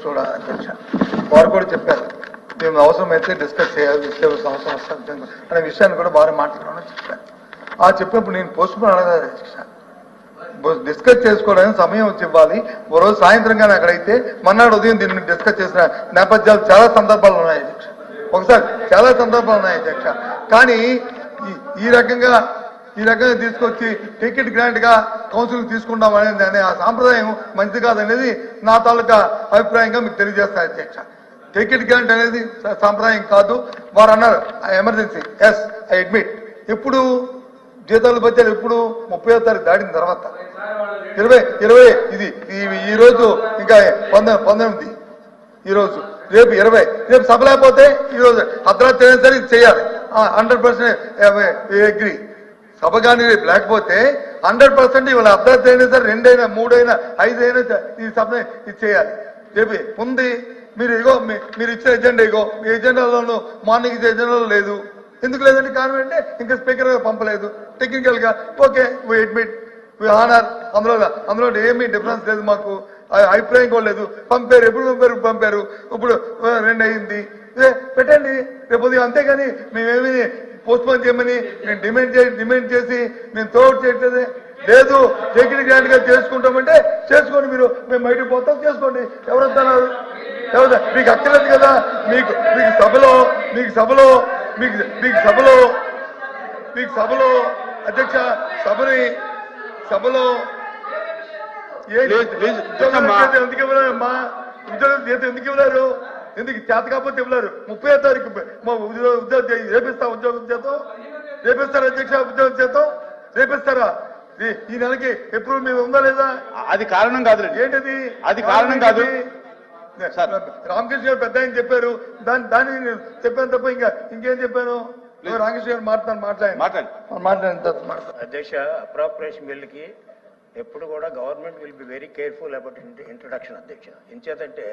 చూడాలి అధ్యక్ష. వారు కూడా చెప్పారు మేము అవసరమైతే డిస్కస్ చేయాలి, అవసరం వస్తుంది అనే విషయాన్ని కూడా వారు మాట్లాడాలని చెప్పారు. చెప్పినప్పుడు నేను పోస్ట్ పోన్ అడగలేదు అధ్యక్ష. డిస్కస్ చేసుకోవడానికి సమయం వచ్చి ఇవ్వాలి. ఓ రోజు సాయంత్రం కానీ అక్కడైతే మన్నాడు ఉదయం దీన్ని డిస్కస్ చేసిన నేపథ్యాలు చాలా సందర్భాలు ఉన్నాయి అధ్యక్ష. ఒకసారి చాలా సందర్భాలు ఉన్నాయి అధ్యక్ష. కానీ ఈ రకంగా తీసుకొచ్చి టికెట్ గ్రాంట్ గా కౌన్సిల్ తీసుకుంటాం అనేది ఆ సాంప్రదాయం మంచిది కాదనేది నా తాలూకా అభిప్రాయంగా మీకు తెలియజేస్తాను అధ్యక్ష. టికెట్ గ్రాంట్ అనేది సాంప్రదాయం కాదు. వారు అన్నారు ఎమర్జెన్సీ, ఎస్ ఐ అడ్మిట్. ఎప్పుడు జీతాలు బడ్జెట్ ఎప్పుడు 30వ తారీఖు దాటిన తర్వాత 20 ఇది ఈ రోజు ఇంకా 19 ఈ రోజు, రేపు 20, రేపు సభ లేకపోతే ఈ రోజు అర్ధరాత్రి అయినా సరే ఇది చేయాలి. 100% అగ్రీ. సభ కానీ రేపు లేకపోతే 100% ఇవాళ అర్ధరాత్రి అయినా సరే 2 అయినా 3 అయినా 5 అయినా ఈ సభ ఇది చేయాలి. రేపు ఉంది మీరు మీరు ఇచ్చిన ఎజెండా మీ ఎజెండాలోనూ మార్నింగ్ ఇచ్చే ఎజెండాలో లేదు. ఎందుకు లేదంటే కారణం అంటే ఇంకా స్పీకర్ పంపలేదు. టెక్నికల్ గా okay we admit, we honour. అందులో ఏమీ డిఫరెన్స్ లేదు, మాకు అభిప్రాయం కూడా లేదు. పంపారు, ఎప్పుడు పంపారు. ఇప్పుడు 2 అయింది, పెట్టండి రేపు ఉదయం. అంతేగాని మేమేమి పోస్ట్ పోన్ చేయమని మేము డిమాండ్ చేసి మేము త్రోఅవుట్ చేయట్లేదే లేదు. టెక్నికల్ గ్రాంట్ గా చేసుకుంటామంటే చేసుకోండి, మీరు మేము బయటకు పోతాం చేసుకోండి. ఎవరొస్తున్నారు? మీకు అక్కర్లేదు కదా. మీకు సభలో అధ్యక్ష సభలో ఎందుకు ఇవ్వలేరమ్మా? ఎందుకు ఇవ్వలేరు? ఎందుకు చేత కాకపోతే ఇవ్వలేరు? 30వ తారీఖు ఉద్యోగం రేపిస్తా, ఉద్యోగం చేతం రేపిస్తారా అధ్యక్ష? ఉద్యోగం చేతం రేపిస్తారా? ఈ నెలకి ఎప్పుడు మేము ఉందా లేదా? అది కారణం కాదు. ఏంటది? అది కారణం కాదు. రామకృష్ణ గారు పెద్ద ఆయన చెప్పారు, దాన్ని చెప్పాను తప్ప ఇంకేం చెప్పాను? రామకృష్ణ గారు మాట్లాడండి. అధ్యక్ష, అప్రాపరేషన్ బిల్లుకి ఎప్పుడు కూడా government will be very careful about introduction అధ్యక్ష. ఎంచేతంటే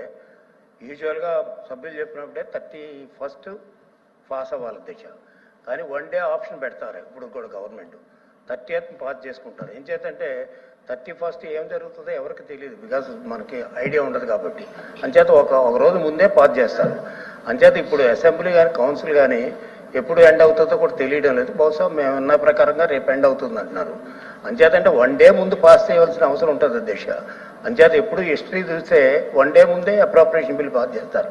యూజువల్గా సభ్యులు చెప్పినప్పుడే 31st పాస్ అవ్వాలి అధ్యక్ష. కానీ 1 డే ఆప్షన్ పెడతారు ఇప్పుడు కూడా గవర్నమెంట్. 30th పాస్ చేసుకుంటారు. ఏం చేతంటే 31st ఏం జరుగుతుందో ఎవరికి తెలియదు, బికాస్ మనకి ఐడియా ఉండదు కాబట్టి. అంచేత ఒక రోజు ముందే పాస్ చేస్తారు. అంచేత ఇప్పుడు అసెంబ్లీ కానీ కౌన్సిల్ కానీ ఎప్పుడు ఎండ్ అవుతుందో కూడా తెలియడం లేదు. బహుశా మేము ఉన్న ప్రకారంగా రేపు ఎండ్ అవుతుంది అంటున్నారు. అంచేతంటే 1 డే ముందు పాస్ చేయవలసిన అవసరం ఉంటుంది అధ్యక్ష. అంచేత ఎప్పుడు హిస్టరీ చూస్తే 1 డే ముందే అప్రాపరేషన్ బిల్ పాస్ చేస్తారు.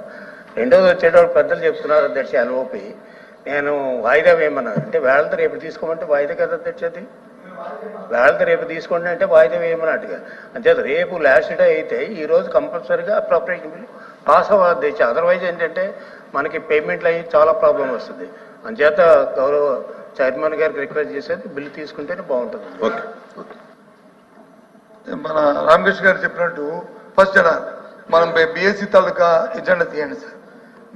రెండోది వచ్చేటప్పుడు పెద్దలు చెప్తున్నారు అధ్యక్ష, ఎల్ఓపి నేను వాయిదా వేయమన్నాను. అంటే వేళతో రేపు తీసుకోమంటే వాయిదా కదా అధ్యక్ష. అది వేళతో రేపు తీసుకోండి అంటే వాయిదా వేయమన్నట్టుగా. అంచేత రేపు లాస్ట్ డే అయితే ఈ రోజు కంపల్సరీగా అప్రాపరేషన్ బిల్ పాస్ అవ్వాలి అధ్యక్ష. అదర్వైజ్ ఏంటంటే మనకి పేమెంట్లు అయ్యి చాలా ప్రాబ్లం వస్తుంది. అంచేత గౌరవ చైర్మన్ గారికి రిక్వెస్ట్ చేసేది బిల్లు తీసుకుంటేనే బాగుంటుంది. ఓకే, మన రామకృష్ణ గారు చెప్పినట్టు ఫస్ట్ మనం బిఎస్సి తాలూకా ఎజెండా తీయండి సార్.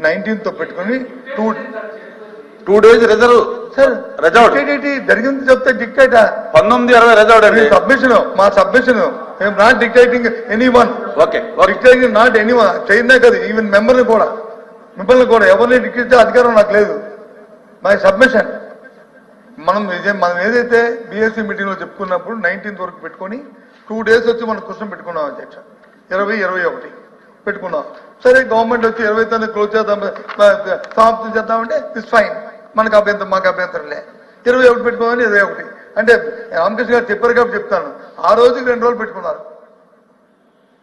19th పెట్టుకుని 2 days రిజర్వ్ సార్. రిజర్వ్ జరిగింది చెప్తే డిక్టేటా 19:20 రిజర్వ్ సబ్మిషన్. మా submission not dictating anyone. Okay, dictating not anyone. China కదా, ఈవెన్ మిమ్మల్ని కూడా ఎవరిని డిక్టేట్ అధికారం నాకు లేదు. My submission. మనం ఏదైతే బిఎస్సి మీటింగ్ లో చెప్పుకున్నప్పుడు 19th వరకు పెట్టుకొని 2 days వచ్చి మనం క్వశ్చన్ పెట్టుకున్నాం అధ్యక్ష. 20, 21 పెట్టుకున్నాం. సరే గవర్నమెంట్ వచ్చి 20th క్లోజ్ చేద్దాం, సమాప్తం చేద్దామంటే ఇట్స్ ఫైన్, మాకు అభ్యంతరం లే. 21 పెట్టుకోమని 21 అంటే రామకృష్ణ గారు చెప్పారు కాబట్టి చెప్తాను. ఆ రోజుకి 2 రోజులు పెట్టుకున్నారు.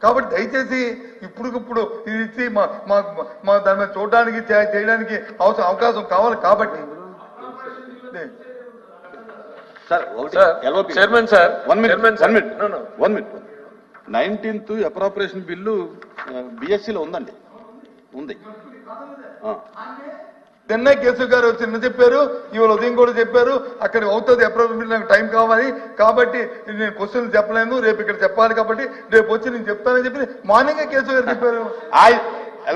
కాబట్టి దయచేసి ఇప్పుడు ఇది ఇచ్చి మా దాని మీద చూడడానికి చేయడానికి అవకాశం కావాలి. కాబట్టి chairman sir 1 minute. 19th appropriation bill బిఎస్సిలో ఉందండి, ఉంది. నిన్న కేశవ్ గారు చిన్న చెప్పారు, ఇవాళ ఉదయం కూడా చెప్పారు అక్కడ అవుతుంది అప్రాపరేషన్ బిల్, నాకు టైం కావాలి కాబట్టి నేను క్వశ్చన్ చెప్పలేను, రేపు ఇక్కడ చెప్పాలి కాబట్టి రేపు వచ్చి నేను చెప్తానని చెప్పి మార్నింగే కేశవ్ గారు చెప్పారు.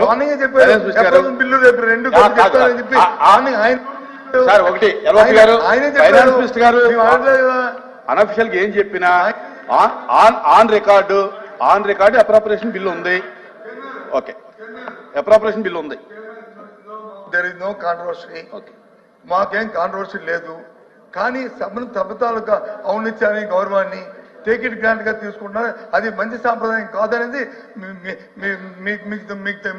మార్నింగే చెప్పారు అప్రాపరేషన్ బిల్లు రేపు 2 చెప్తానని చెప్పి అనఫిషియల్ గా ఏం చెప్పినా ఆన్ రికార్డు అప్రాపరేషన్ బిల్లు ఉంది. ఓకే, అప్రాపరేషన్ బిల్లు ఉంది. There is no controversy. మాకేం కాంట్రవర్సీ లేదు. కానీ సభ తాలూకా ఔన్నత్యాన్ని, గౌరవాన్ని టేక్ ఇట్ గ్రాంట్ గా తీసుకుంటున్నారు. అది మంచి సాంప్రదాయం కాదనేది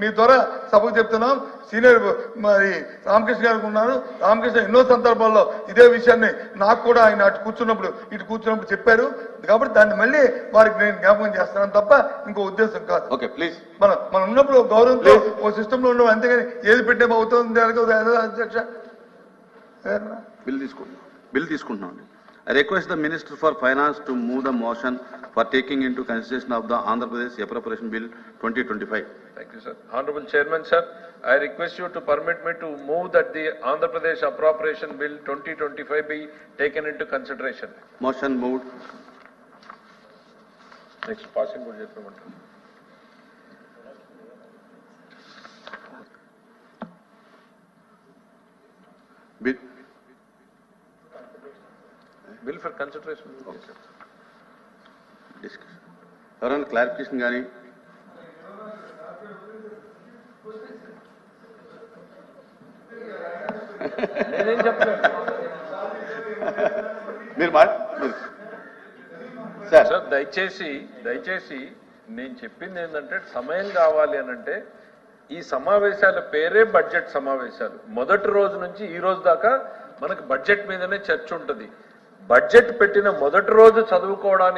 మీ ద్వారా సభకు చెప్తున్నాం. సీనియర్ మరి రామకృష్ణ గారికి ఉన్నారు. రామకృష్ణ ఎన్నో సందర్భాల్లో ఇదే విషయాన్ని నాకు కూడా ఆయన అటు కూర్చున్నప్పుడు చెప్పారు. కాబట్టి దాన్ని మళ్ళీ వారికి నేను జ్ఞాపకం చేస్తున్నాను తప్ప ఇంకో ఉద్దేశం కాదు. Okay please. మనం ఉన్నప్పుడు గౌరవంతో ఓ సిస్టమ్ లో ఉన్నాం, అంతేగాని ఏది పెట్టే అవుతుంది అధ్యక్ష. బిల్ తీసుకుంటున్నాం. I request the Minister for Finance to move the motion for taking into consideration of the Andhra Pradesh Appropriation Bill 2025. Thank you, sir. Honorable Chairman, sir, I request you to permit me to move that the Andhra Pradesh Appropriation Bill 2025 be taken into consideration. Motion moved. Next, passing good judgment. Bill for consideration. Okay. Discussion. ఎవరైనా clarification కానీ నేనేం చెప్పలేదు మీరు sir sir, దయచేసి నేను చెప్పింది ఏంటంటే సమయం కావాలి అని అంటే ఈ సమావేశాల పేరే బడ్జెట్ సమావేశాలు. మొదటి రోజు నుంచి ఈ రోజు దాకా మనకు బడ్జెట్ మీదనే చర్చ ఉంటుంది. బడ్జెట్ పెట్టిన మొదటి రోజు చదువుకోవడానికి